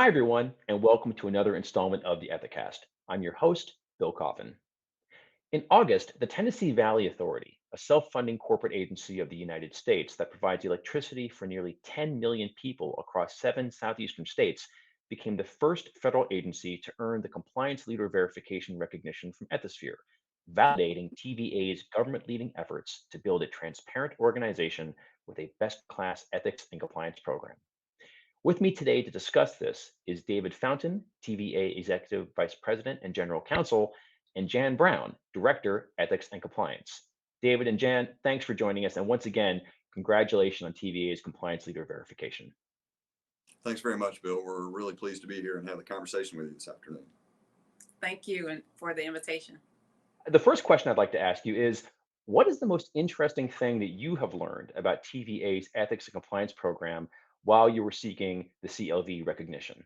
everyone, and welcome to another installment of the Ethicast. I'm your host, Bill Coffin. In August, the Tennessee Valley Authority, a self funding corporate agency of the United States that provides electricity for nearly 10 million people across seven southeastern states, became the first federal agency to earn the Compliance Leader Verification recognition from Ethisphere, validating TVA's government leading efforts to build a transparent organization with a best class ethics and compliance program. With me today to discuss this is David Fountain, TVA Executive Vice President and General Counsel, and Jan Brown, Director, Ethics and Compliance. David and Jan, thanks for joining us. And once again, congratulations on TVA's Compliance Leader Verification. Thanks very much, Bill. We're really pleased to be here and have the conversation with you this afternoon. Thank you and for the invitation. The first question I'd like to ask you is, what is the most interesting thing that you have learned about TVA's Ethics and Compliance program while you were seeking the CLV recognition?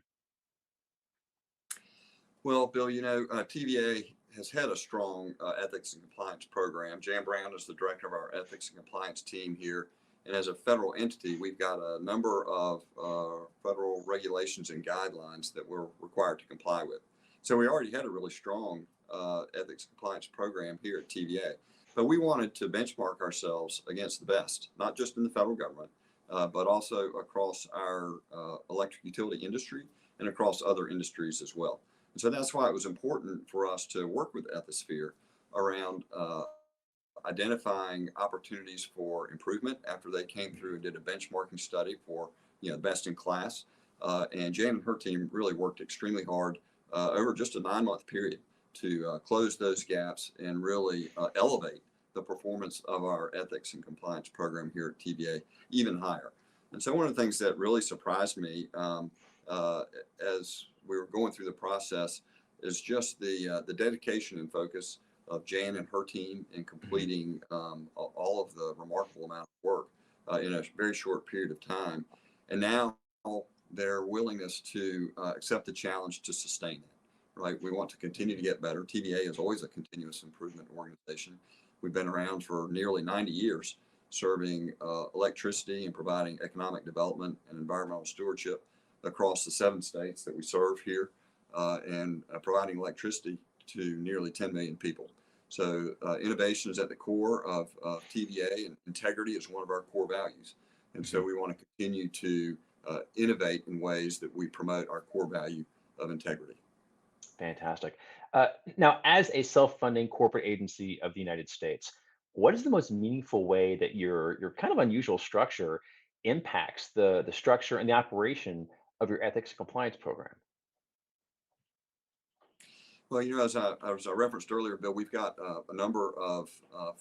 Well, Bill, TVA has had a strong ethics and compliance program. Jan Brown is the director of our ethics and compliance team here. And as a federal entity, we've got a number of federal regulations and guidelines that we're required to comply with. So we already had a really strong ethics and compliance program here at TVA. But we wanted to benchmark ourselves against the best, not just in the federal government, but also across our electric utility industry and across other industries as well. And so that's why it was important for us to work with Ethisphere around identifying opportunities for improvement after they came through and did a benchmarking study for best in class. And Jan and her team really worked extremely hard over just a 9-month period to close those gaps and really elevate the performance of our ethics and compliance program here at TVA even higher. And so one of the things that really surprised me as we were going through the process is just the dedication and focus of Jan and her team in completing all of the remarkable amount of work in a very short period of time. And now their willingness to accept the challenge to sustain it. Right, we want to continue to get better. TVA is always a continuous improvement organization. We've been around for nearly 90 years, serving electricity and providing economic development and environmental stewardship across the 7 states that we serve here, and providing electricity to nearly 10 million people. So innovation is at the core of TVA, and integrity is one of our core values. And so we want to continue to innovate in ways that we promote our core value of integrity. Fantastic. Now, as a self-funding corporate agency of the United States, what is the most meaningful way that your kind of unusual structure impacts the structure and the operation of your ethics and compliance program? Well, as I referenced earlier, Bill, we've got a number of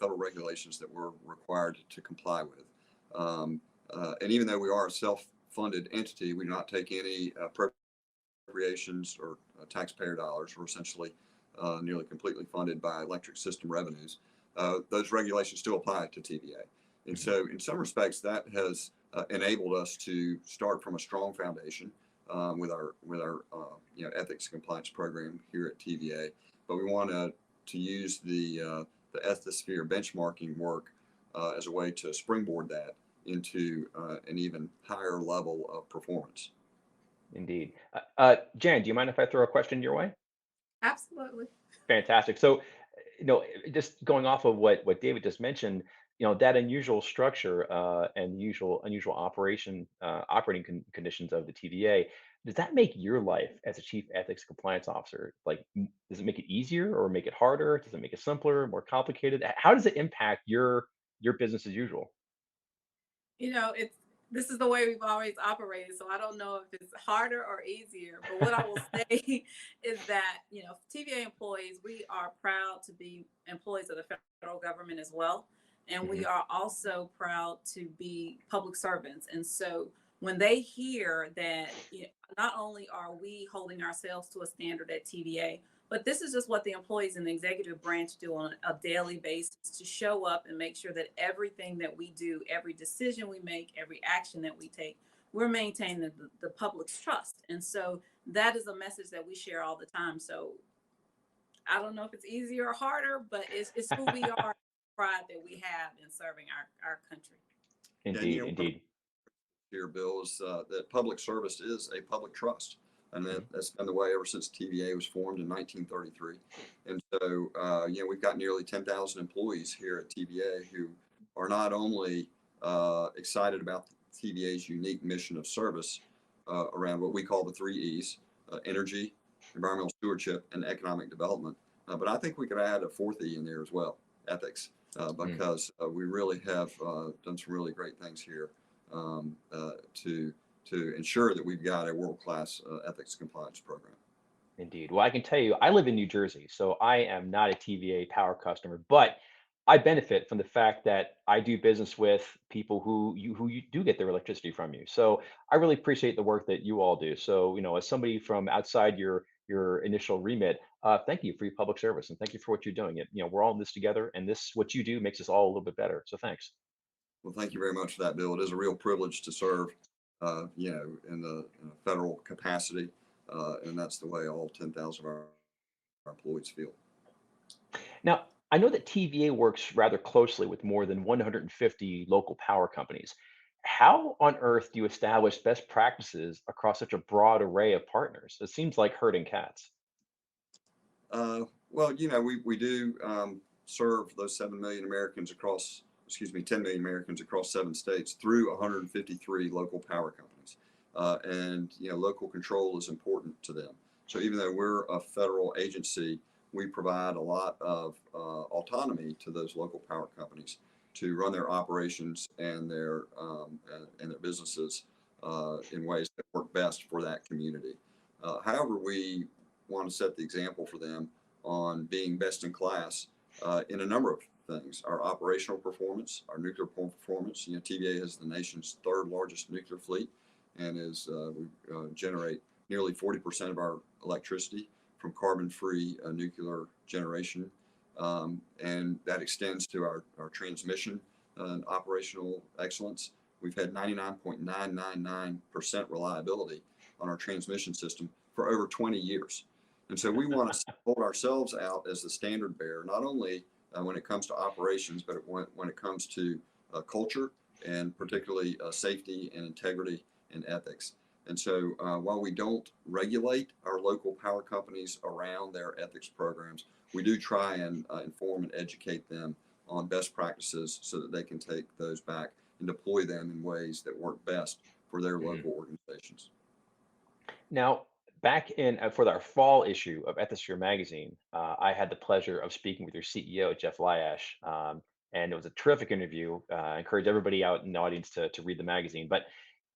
federal regulations that we're required to comply with. And even though we are a self-funded entity, we do not take any appropriations or taxpayer dollars. We're essentially nearly completely funded by electric system revenues. Those regulations still apply to TVA. And so in some respects, that has enabled us to start from a strong foundation with our ethics and compliance program here at TVA. But we want to use the Ethisphere benchmarking work as a way to springboard that into an even higher level of performance. Indeed. Jan, do you mind if I throw a question your way? Absolutely. Fantastic. So, just going off of what David just mentioned, that unusual structure and unusual operating conditions of the TVA, does that make your life as a chief ethics compliance officer, like, does it make it easier or make it harder? Does it make it simpler, more complicated? How does it impact your business as usual? This is the way we've always operated, so I don't know if it's harder or easier. But what I will say is that, TVA employees, we are proud to be employees of the federal government as well. And we are also proud to be public servants. And so when they hear that, not only are we holding ourselves to a standard at TVA, but this is just what the employees in the executive branch do on a daily basis to show up and make sure that everything that we do, every decision we make, every action that we take, we're maintaining the public's trust. And so that is a message that we share all the time. So I don't know if it's easier or harder, but it's who we are, pride that we have in serving our country. Indeed, indeed. Here, Bill, is that public service is a public trust. And Mhm. that's been the way ever since TVA was formed in 1933. And so, we've got nearly 10,000 employees here at TVA who are not only excited about TVA's unique mission of service around what we call the three E's: energy, environmental stewardship, and economic development. But I think we could add a fourth E in there as well: ethics, Mm. because we really have done some really great things here um, uh, to ensure that we've got a world-class ethics compliance program. Indeed. Well, I can tell you, I live in New Jersey, so I am not a TVA power customer, but I benefit from the fact that I do business with people who you do get their electricity from you. So I really appreciate the work that you all do. So, as somebody from outside your initial remit, thank you for your public service and thank you for what you're doing. We're all in this together, and this what you do makes us all a little bit better. So thanks. Well, thank you very much for that, Bill. It is a real privilege to serve, in a federal capacity, and that's the way all 10,000 of our employees feel. Now, I know that TVA works rather closely with more than 150 local power companies. How on earth do you establish best practices across such a broad array of partners? It seems like herding cats. Well, we do serve those 7 million Americans across, excuse me, 10 million Americans across 7 states through 153 local power companies. And, local control is important to them. So even though we're a federal agency, we provide a lot of autonomy to those local power companies to run their operations and their businesses in ways that work best for that community. However, we want to set the example for them on being best in class in a number of things: our operational performance, our nuclear performance. TVA is the nation's third largest nuclear fleet, and we generate nearly 40% of our electricity from carbon-free nuclear generation, and that extends to our transmission and operational excellence. We've had 99.999% reliability on our transmission system for over 20 years. And so we want to hold ourselves out as the standard bearer, not only when it comes to operations, but when it comes to culture and particularly safety and integrity and ethics. And so while we don't regulate our local power companies around their ethics programs, we do try and inform and educate them on best practices so that they can take those back and deploy them in ways that work best for their Mhm. local organizations. Now, back in for our fall issue of Ethisphere magazine, I had the pleasure of speaking with your CEO, Jeff Lyash, and it was a terrific interview. I encourage everybody out in the audience to read the magazine. But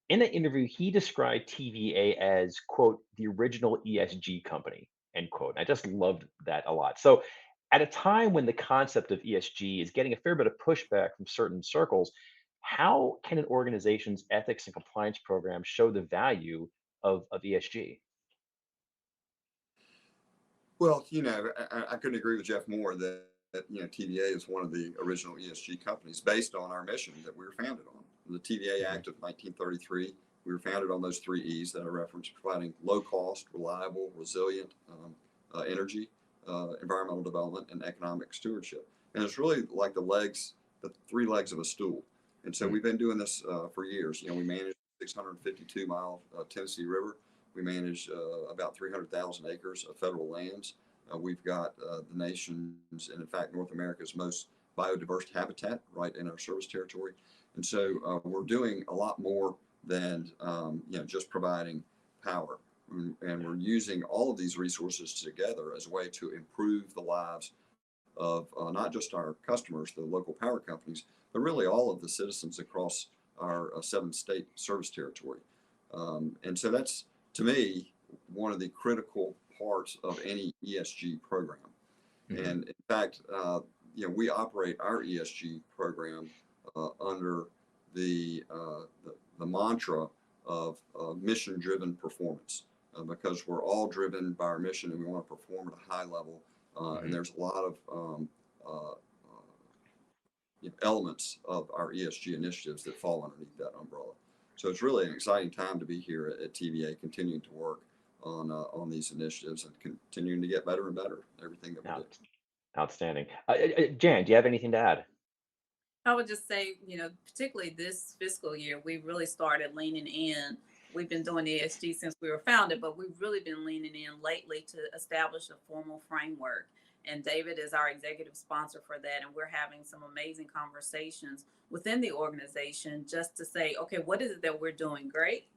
in that interview, he described TVA as, quote, the original ESG company, end quote. And I just loved that a lot. So, at a time when the concept of ESG is getting a fair bit of pushback from certain circles, how can an organization's ethics and compliance program show the value of ESG? Well, I couldn't agree with Jeff more that TVA is one of the original ESG companies based on our mission that we were founded on. The TVA Hmm. Act of 1933, we were founded on those three E's that I referenced: providing low cost, reliable, resilient energy, environmental development, and economic stewardship. And it's really like the three legs of a stool. And so we've been doing this for years. We manage 652-mile Tennessee River. We manage about 300,000 acres of federal lands. We've got the nation's, and in fact, North America's most biodiverse habitat right in our service territory. And so we're doing a lot more than just providing power. And we're using all of these resources together as a way to improve the lives of not just our customers, the local power companies, but really all of the citizens across our 7 state service territory. And so that's, to me, one of the critical parts of any ESG program. Hmm. And in fact, we operate our ESG program under the mantra of mission-driven performance, because we're all driven by our mission and we want to perform at a high level. And Hmm. there's a lot of elements of our ESG initiatives that fall underneath that umbrella. So it's really an exciting time to be here at TVA, continuing to work on these initiatives and continuing to get better and better at everything that we do. Outstanding. Jan, do you have anything to add? I would just say, particularly this fiscal year, we really started leaning in we've been doing ESG since we were founded, but we've really been leaning in lately to establish a formal framework. And David is our executive sponsor for that. And we're having some amazing conversations within the organization just to say, okay, what is it that we're doing great?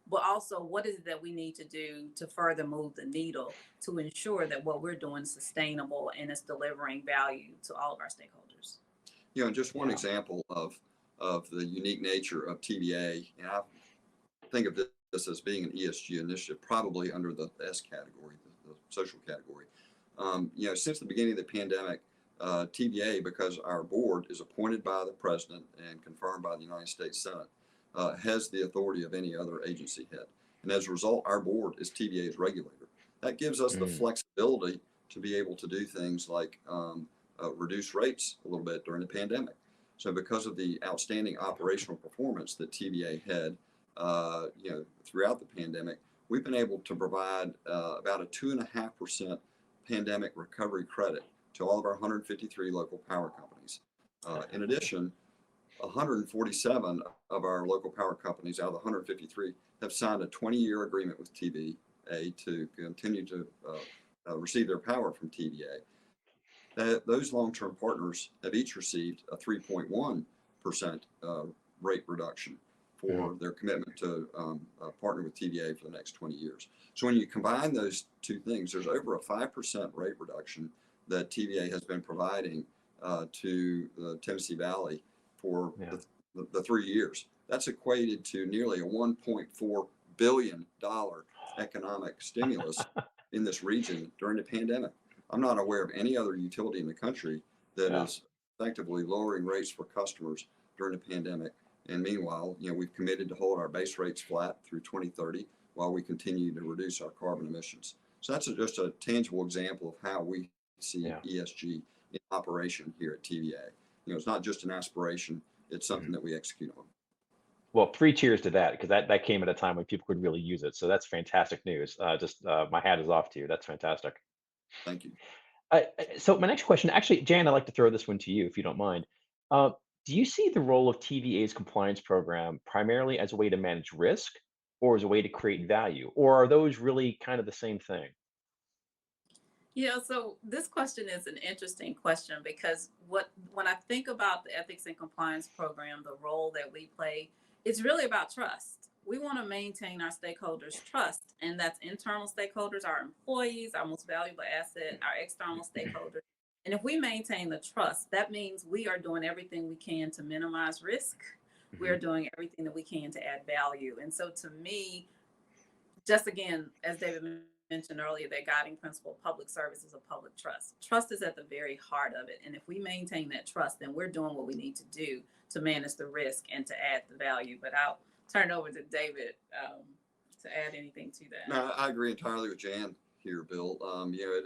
But also, what is it that we need to do to further move the needle to ensure that what we're doing is sustainable and is delivering value to all of our stakeholders? Just one example of the unique nature of TVA, and I think of this as being an ESG initiative, probably under the S category, the social category. Since the beginning of the pandemic, TVA, because our board is appointed by the president and confirmed by the United States Senate, has the authority of any other agency head. And as a result, our board is TVA's regulator. That gives us the flexibility to be able to do things like reduce rates a little bit during the pandemic. So because of the outstanding operational performance that TVA had, throughout the pandemic, we've been able to provide about a 2.5% pandemic recovery credit to all of our 153 local power companies. In addition, 147 of our local power companies out of the 153 have signed a 20-year agreement with TVA to continue to receive their power from TVA. Those long-term partners have each received a 3.1% rate reduction for their commitment to partner with TVA for the next 20 years. So when you combine those two things, there's over a 5% rate reduction that TVA has been providing to the Tennessee Valley for the 3 years. That's equated to nearly a $1.4 billion economic stimulus in this region during the pandemic. I'm not aware of any other utility in the country that is effectively lowering rates for customers during the pandemic. And meanwhile, we've committed to hold our base rates flat through 2030 while we continue to reduce our carbon emissions. So that's just a tangible example of how we see ESG in operation here at TVA. It's not just an aspiration, it's something that we execute on. Well, 3 cheers to that, because that came at a time when people could really use it. So that's fantastic news. My hat is off to you. That's fantastic. Thank you. So my next question, actually, Jan, I'd like to throw this one to you if you don't mind. Do you see the role of TVA's compliance program primarily as a way to manage risk or as a way to create value? Or are those really kind of the same thing? So this question is an interesting question because when I think about the ethics and compliance program, the role that we play, it's really about trust. We want to maintain our stakeholders' trust, and that's internal stakeholders, our employees, our most valuable asset, our external stakeholders. And if we maintain the trust, that means we are doing everything we can to minimize risk. We are doing everything that we can to add value. And so to me, just again, as David mentioned earlier, that guiding principle, public service is a public trust. Trust is at the very heart of it. And if we maintain that trust, then we're doing what we need to do to manage the risk and to add the value. But I'll turn it over to David to add anything to that. No, I agree entirely with Jan here, Bill.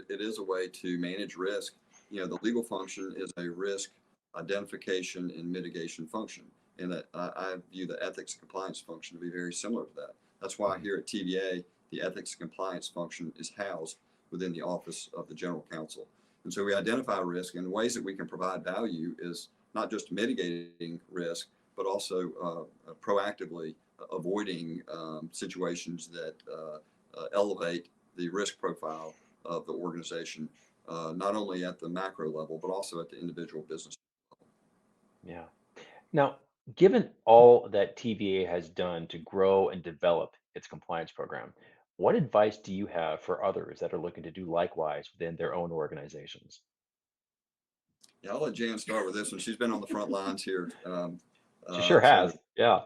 It is a way to manage risk. The legal function is a risk identification and mitigation function. And that I view the ethics and compliance function to be very similar to that. That's why here at TVA, the ethics and compliance function is housed within the office of the general counsel. And so we identify risk, and ways that we can provide value is not just mitigating risk, but also proactively avoiding situations that elevate the risk profile of the organization, not only at the macro level, but also at the individual business level. Yeah. Now, given all that TVA has done to grow and develop its compliance program, what advice do you have for others that are looking to do likewise within their own organizations? Yeah, I'll let Jan start with this one. She's been on the front lines here. She sure So has. Yeah.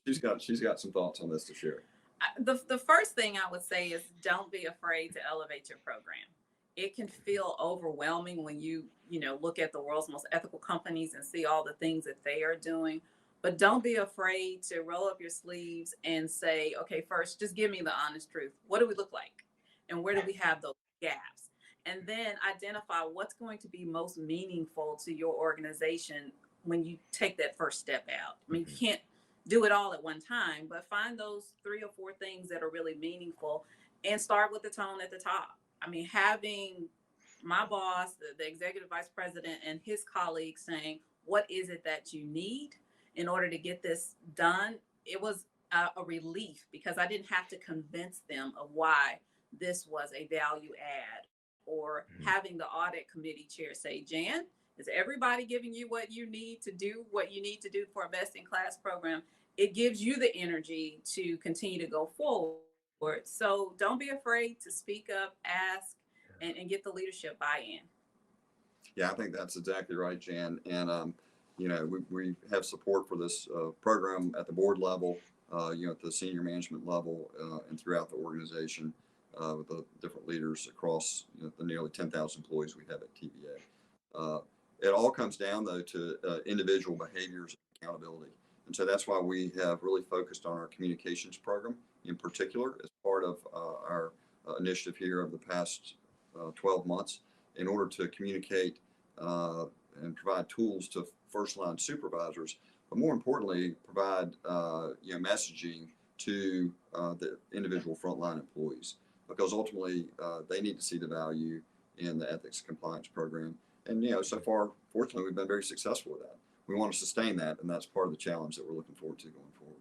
she's got some thoughts on this to share. The first thing I would say is don't be afraid to elevate your program. It can feel overwhelming when you look at the world's most ethical companies and see all the things that they are doing. But don't be afraid to roll up your sleeves and say, okay, first, just give me the honest truth. What do we look like? And where do we have those gaps? And then identify what's going to be most meaningful to your organization when you take that first step out. I mean, you can't do it all at one time, but find those 3 or 4 things that are really meaningful and start with the tone at the top. I mean, having my boss, the executive vice president, and his colleagues saying, what is it that you need in order to get this done? It was a relief because I didn't have to convince them of why this was a value add, or Mhm. having the audit committee chair say, Jan, is everybody giving you what you need to do, what you need to do for a best in class program? It gives you the energy to continue to go forward. So don't be afraid to speak up, ask, and get the leadership buy in. Yeah, I think that's exactly right, Jan. And we have support for this program at the board level, at the senior management level, and throughout the organization with the different leaders across the nearly 10,000 employees we have at TVA. It all comes down though to individual behaviors and accountability. And so that's why we have really focused on our communications program in particular as part of our initiative here of the past 12 months in order to communicate uh, and provide tools to first line supervisors, but more importantly, provide messaging to the individual frontline employees because ultimately they need to see the value in the ethics compliance program. And so far, fortunately, we've been very successful with that. We want to sustain that, and that's part of the challenge that we're looking forward to going forward.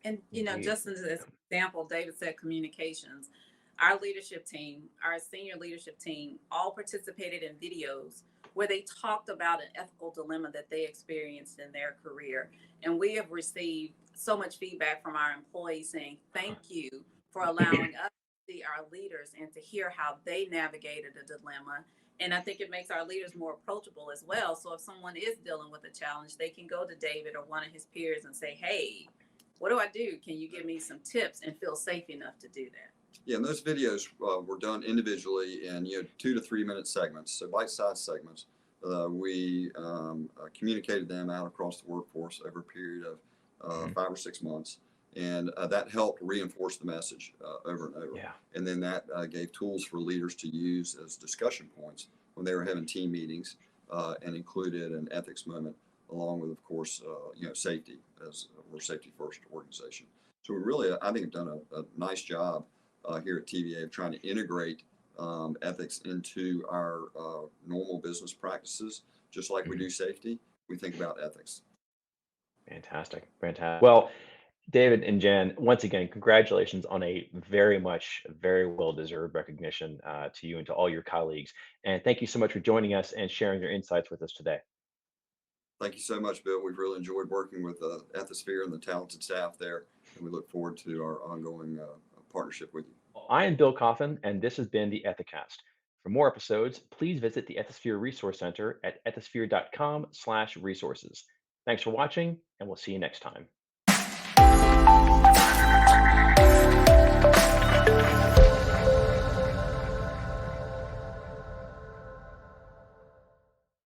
And Indeed. just as an example, David said communications. Our leadership team, our senior leadership team, all participated in videos where they talked about an ethical dilemma that they experienced in their career. And we have received so much feedback from our employees saying, thank you for allowing us to see our leaders and to hear how they navigated a dilemma. And I think it makes our leaders more approachable as well. So if someone is dealing with a challenge, they can go to David or one of his peers and say, hey, what do I do? Can you give me some tips, and feel safe enough to do that? Yeah, and those videos were done individually in 2 to 3 minute segments, so bite-sized segments. We communicated them out across the workforce over a period of Mhm. 5 or 6 months, and that helped reinforce the message over and over. Yeah. And then that gave tools for leaders to use as discussion points when they were having team meetings, and included an ethics moment, along with, of course, safety, as we're a safety first organization. So we really, I think, have done a nice job here at TVA of trying to integrate ethics into our normal business practices, just like we Mhm. do safety. We think about ethics. Fantastic. Fantastic. Well, David and Jan, once again, congratulations on a very well deserved recognition to you and to all your colleagues. And thank you so much for joining us and sharing your insights with us today. Thank you so much, Bill. We've really enjoyed working with Ethisphere and the talented staff there, and we look forward to our ongoing partnership with you. Well, I am Bill Coffin, and this has been the Ethicast. For more episodes, please visit the Ethisphere Resource Center at ethisphere.com/resources. Thanks for watching, and we'll see you next time.